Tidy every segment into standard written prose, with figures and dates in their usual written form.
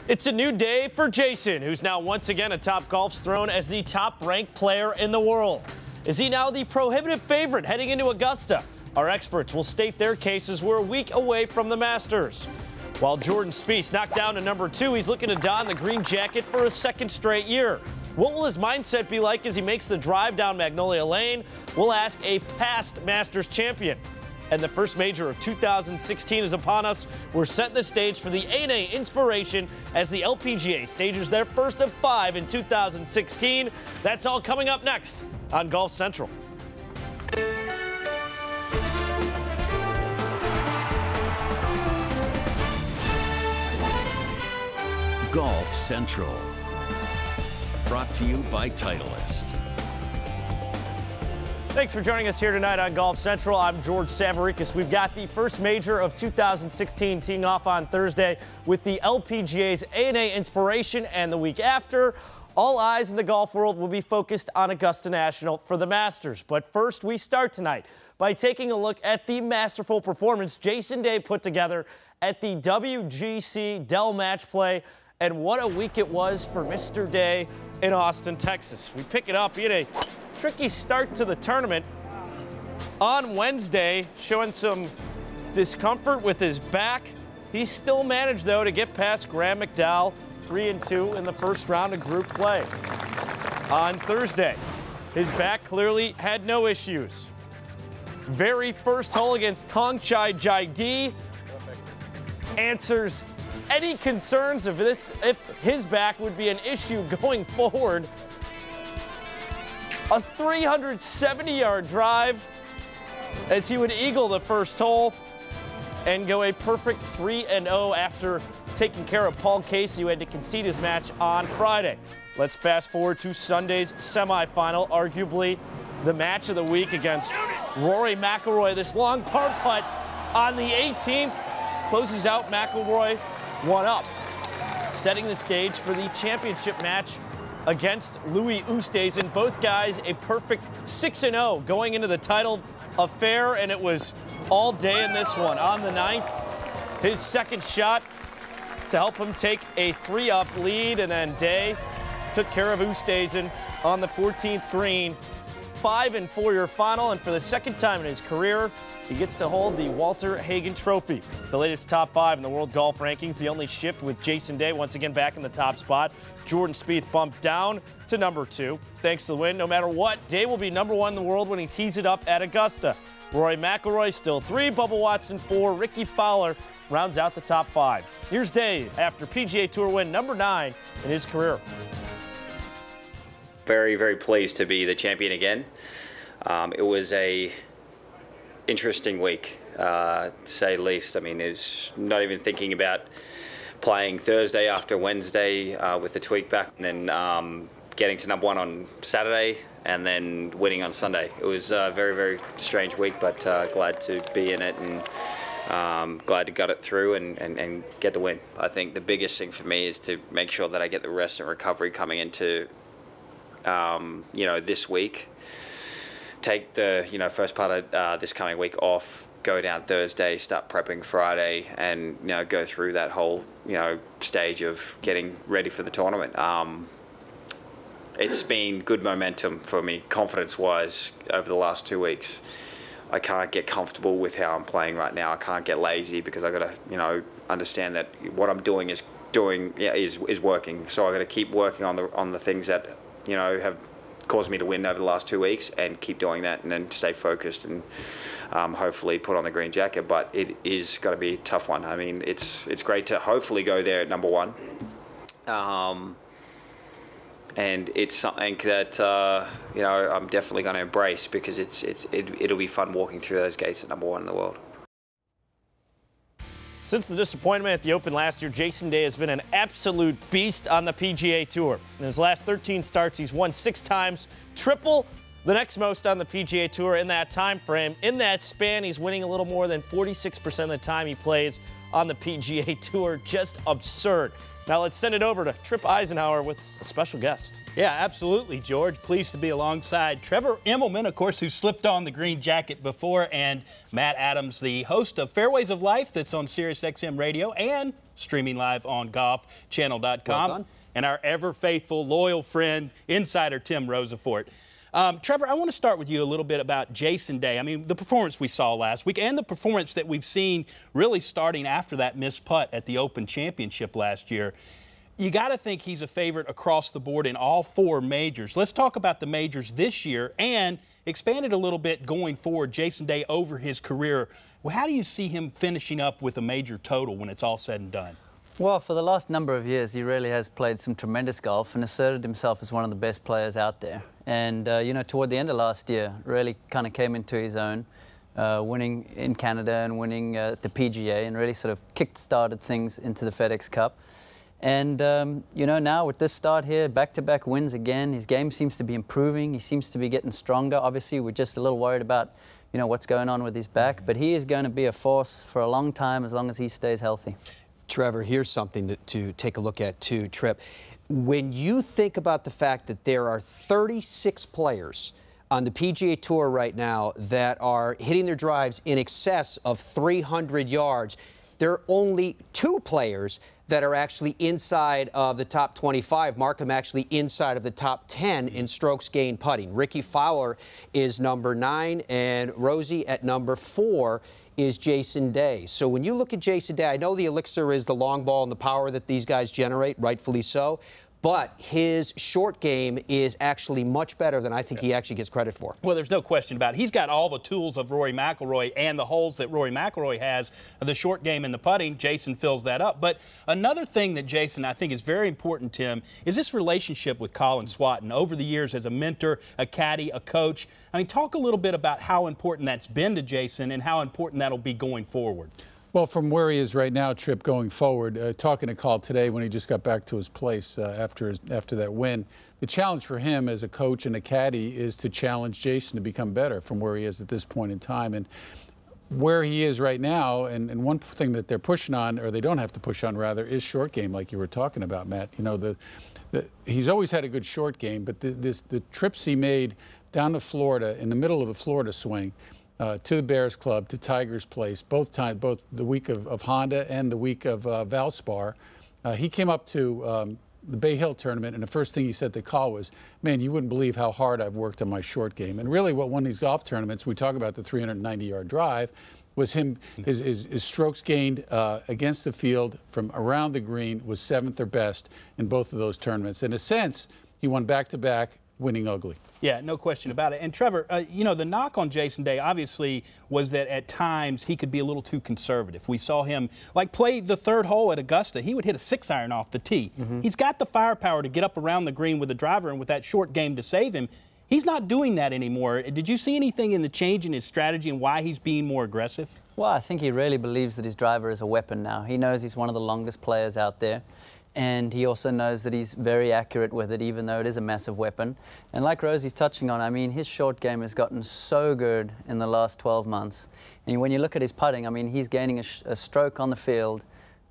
It's a new day for Jason, who's now once again atop golf's throne as the top-ranked player in the world. Is he now the prohibitive favorite heading into Augusta? Our experts will state their cases. We're a week away from the Masters. While Jordan Spieth knocked down to number 2, he's looking to don the green jacket for a second straight year. What will his mindset be like as he makes the drive down Magnolia Lane? We'll ask a past Masters champion. And the first major of 2016 is upon us. We're setting the stage for the ANA Inspiration as the LPGA stages their first of 5 in 2016. That's all coming up next on Golf Central. Golf Central. Brought to you by Titleist. Thanks for joining us here tonight on Golf Central. I'm George Savaricas. We've got the first major of 2016 teeing off on Thursday with the LPGA's ANA Inspiration, and the week after, all eyes in the golf world will be focused on Augusta National for the Masters. But first, we start tonight by taking a look at the masterful performance Jason Day put together at the WGC Dell Match Play. And what a week it was for Mr. Day in Austin, Texas. We pick it up. He had a tricky start to the tournament on Wednesday, showing some discomfort with his back. He still managed, though, to get past Graham McDowell, 3-2 in the first round of group play. On Thursday, his back clearly had no issues. Very first hole against Thongchai Jaidee answers any concerns of this, if his back would be an issue going forward. A 370-yard drive as he would eagle the first hole and go a perfect 3-0 after taking care of Paul Casey, who had to concede his match on Friday. Let's fast forward to Sunday's semifinal, arguably the match of the week against Rory Mcilroy. This long par putt on the 18th closes out McIlroy 1-up, setting the stage for the championship match against Louis Oosthuizen. Both guys a perfect 6-0 going into the title affair, and it was all day in this one. On the 9th, his second shot to help him take a 3-up lead, and then Day took care of Oosthuizen on the 14th green. 5-4 your final, and for the second time in his career, he gets to hold the Walter Hagen Trophy. The latest top 5 in the world golf rankings. The only shift with Jason Day once again back in the top spot. Jordan Spieth bumped down to number 2. Thanks to the win, no matter what, Day will be number 1 in the world when he tees it up at Augusta. Rory McIlroy still 3, Bubba Watson 4, Ricky Fowler rounds out the top 5. Here's Day after PGA Tour win number 9 in his career. Very, very pleased to be the champion again. It was a interesting week, to say the least. I mean, it's not even thinking about playing Thursday after Wednesday with the tweak back, and then getting to number 1 on Saturday, and then winning on Sunday. It was a very, very strange week, but glad to be in it, and glad to gut it through and get the win. I think the biggest thing for me is to make sure that I get the rest and recovery coming into this week. Take the first part of this coming week off, go down Thursday, start prepping Friday, and go through that whole stage of getting ready for the tournament. It's been good momentum for me, confidence-wise, over the last 2 weeks. I can't get comfortable with how I'm playing right now. I can't get lazy because I got to understand that what I'm doing is working. So I got to keep working on the things that have caused me to win over the last 2 weeks, and keep doing that, and then stay focused, and hopefully put on the green jacket. But it is going to be a tough one. I mean, it's great to hopefully go there at number 1, and it's something that I'm definitely going to embrace, because it'll be fun walking through those gates at number 1 in the world. Since the disappointment at the Open last year, Jason Day has been an absolute beast on the PGA Tour. In his last 13 starts, he's won 6 times, triple The next most on the PGA Tour in that time frame. In that span, he's winning a little more than 46% of the time he plays on the PGA Tour. Just absurd. Now let's send it over to Tripp Eisenhower with a special guest. Yeah, absolutely, George. Pleased to be alongside Trevor Immelman, of course, who slipped on the green jacket before, and Matt Adams, the host of Fairways of Life that's on SiriusXM Radio and streaming live on golfchannel.com. Well, and our ever-faithful, loyal friend, insider Tim Rosafort. Trevor, I want to start with you a little bit about Jason Day. I mean, the performance we saw last week and the performance that we've seen really starting after that missed putt at the Open Championship last year. You got to think he's a favorite across the board in all 4 majors. Let's talk about the majors this year and expand it a little bit going forward, Jason Day over his career. Well, how do you see him finishing up with a major total when it's all said and done? Well, for the last number of years, he really has played some tremendous golf and asserted himself as one of the best players out there. And, you know, toward the end of last year, really kind of came into his own, winning in Canada and winning the PGA, and really sort of kick-started things into the FedEx Cup. And, you know, now with this start here, back-to-back wins again, his game seems to be improving. He seems to be getting stronger. Obviously, we're just a little worried about, you know, what's going on with his back. But he is going to be a force for a long time as long as he stays healthy. Trevor, here's something to take a look at too, Tripp. When you think about the fact that there are 36 players on the PGA Tour right now that are hitting their drives in excess of 300 yards, there are only 2 players that are actually inside of the top 25. Markham actually inside of the top 10 in strokes gained putting. Ricky Fowler is number 9, and Rosie at number 4 is Jason Day. So when you look at Jason Day, I know the elixir is the long ball and the power that these guys generate, rightfully so, but his short game is actually much better than I think he actually gets credit for. Well, there's no question about it. He's got all the tools of Rory McIlroy and the holes that Rory McIlroy has, the short game and the putting. Jason fills that up. But another thing that Jason, I think, is very important, Tim, is this relationship with Colin Swatton over the years as a mentor, a caddy, a coach. I mean, talk a little bit about how important that's been to Jason and how important that'll be going forward. Well, from where he is right now, Tripp, going forward, talking to Call today when he just got back to his place after that win, the challenge for him as a coach and a caddy is to challenge Jason to become better from where he is at this point in time. And where he is right now, and one thing that they're pushing on, or they don't have to push on rather, is short game, like you were talking about, Matt. You know, he's always had a good short game, but the trips he made down to Florida in the middle of the Florida swing, to the Bears Club, to Tiger's Place, both the week of Honda and the week of Valspar. He came up to the Bay Hill tournament, and the first thing he said to Call was, man, you wouldn't believe how hard I've worked on my short game. And really what won these golf tournaments, we talk about the 390-yard drive, was his strokes gained against the field from around the green was 7th or best in both of those tournaments. In a sense, he won back-to-back, winning ugly. Yeah, no question about it. And Trevor, you know, the knock on Jason Day obviously was that at times he could be a little too conservative. We saw him like play the 3rd hole at Augusta. He would hit a 6-iron off the tee. He's got the firepower to get up around the green with the driver and with that short game to save him. He's not doing that anymore. Did you see anything in the change in his strategy and why he's being more aggressive? Well, I think he really believes that his driver is a weapon now. He knows he's one of the longest players out there. And he also knows that he's very accurate with it, even though it is a massive weapon. And like Rosie's touching on, I mean, his short game has gotten so good in the last 12 months. And when you look at his putting, I mean, he's gaining a stroke on the field,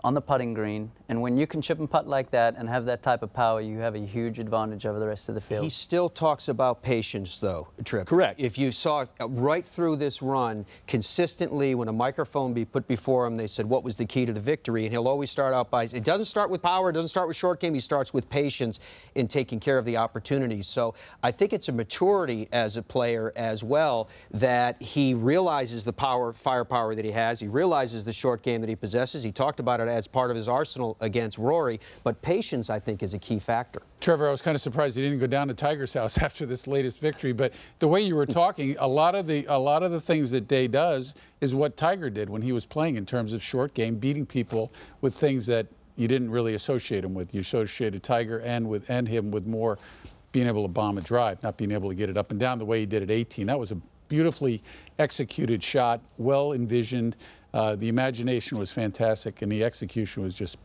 on the putting green, and when you can chip and putt like that and have that type of power, you have a huge advantage over the rest of the field. He still talks about patience, though, Tripp. Correct. If you saw right through this run, consistently, when a microphone be put before him, they said, what was the key to the victory? And he'll always start out by, it doesn't start with power, it doesn't start with short game, he starts with patience in taking care of the opportunities. So I think it's a maturity as a player as well, that he realizes the firepower that he has, he realizes the short game that he possesses. He talked about it as part of his arsenal against Rory, but patience, I think, is a key factor. Trevor, I was kind of surprised he didn't go down to Tiger's house after this latest victory, but the way you were talking, a lot of the things that Day does is what Tiger did when he was playing in terms of short game, beating people with things that you didn't really associate him with. You associated Tiger and him with more being able to bomb a drive, not being able to get it up and down the way he did at 18. That was a beautifully executed shot, well envisioned. The imagination was fantastic, and the execution was just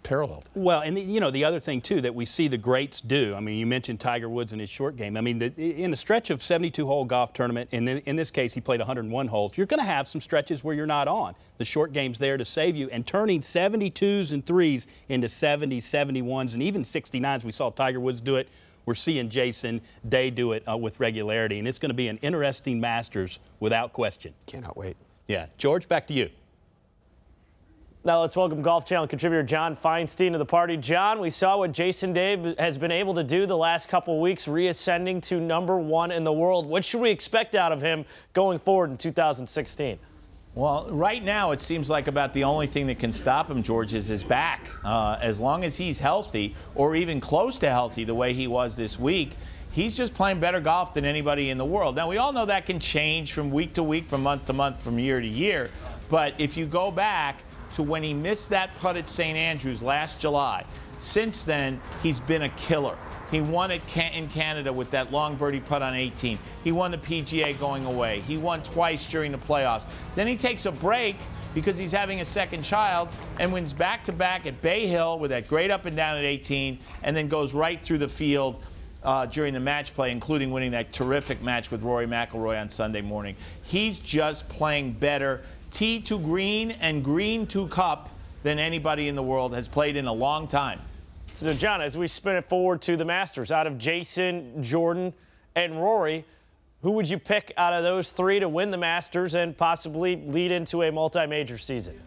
paralleled. Well, and the other thing too that we see the greats do. I mean, you mentioned Tiger Woods and his short game. I mean, in a stretch of 72-hole golf tournament, and then in this case he played 101 holes. You're going to have some stretches where you're not on. The short game's there to save you, and turning 72s and 3s into 70s, 71s, and even 69s. We saw Tiger Woods do it. We're seeing Jason Day do it with regularity, and it's going to be an interesting Masters without question. Cannot wait. Yeah, George, back to you. Now let's welcome Golf Channel contributor John Feinstein to the party. John, we saw what Jason Day has been able to do the last couple of weeks, reascending to #1 in the world. What should we expect out of him going forward in 2016? Well, right now it seems like about the only thing that can stop him, George, is his back. As long as he's healthy, or even close to healthy the way he was this week, he's just playing better golf than anybody in the world. Now, we all know that can change from week to week, from month to month, from year to year. But if you go back to when he missed that putt at St. Andrews last July, since then, he's been a killer. He won it in Canada with that long birdie putt on 18. He won the PGA going away. He won twice during the playoffs. Then he takes a break because he's having a second child and wins back-to-back at Bay Hill with that great up and down at 18, and then goes right through the field during the match play, including winning that terrific match with Rory Mcilroy on Sunday morning. He's just playing better tee to green and green to cup than anybody in the world has played in a long time. So, John, as we spin it forward to the Masters, out of Jason, Jordan, and Rory, who would you pick out of those three to win the Masters and possibly lead into a multi-major season?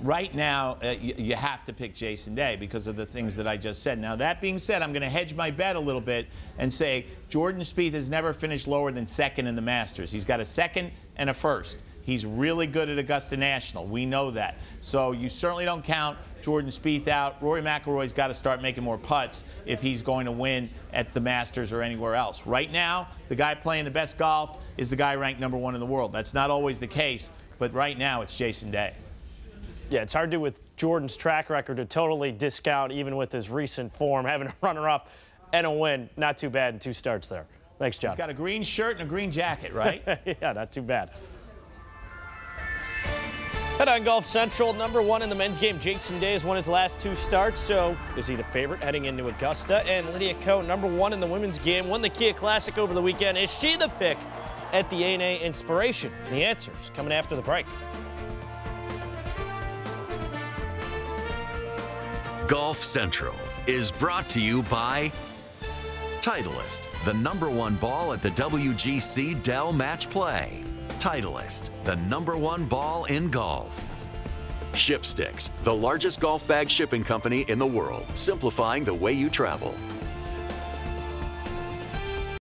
Right now, you have to pick Jason Day because of the things that I just said. Now, that being said, I'm going to hedge my bet a little bit and say Jordan Spieth has never finished lower than second in the Masters. He's got a second and a first. He's really good at Augusta National. We know that. So you certainly don't count Jordan Spieth out. Rory McIlroy's got to start making more putts if he's going to win at the Masters or anywhere else. Right now, the guy playing the best golf is the guy ranked #1 in the world. That's not always the case, but right now it's Jason Day. Yeah, it's hard to, with Jordan's track record, to totally discount, even with his recent form, having a runner-up and a win. Not too bad in 2 starts there. Thanks, John. He's got a green shirt and a green jacket, right? Yeah, not too bad. Head on Golf Central, #1 in the men's game. Jason Day has won his last 2 starts, so is he the favorite heading into Augusta? And Lydia Ko, #1 in the women's game, won the Kia Classic over the weekend. Is she the pick at the ANA Inspiration? The answer's coming after the break. Golf Central is brought to you by Titleist, the #1 ball at the WGC Dell Match Play. Titleist, the #1 ball in golf. Shipsticks, the largest golf bag shipping company in the world, simplifying the way you travel.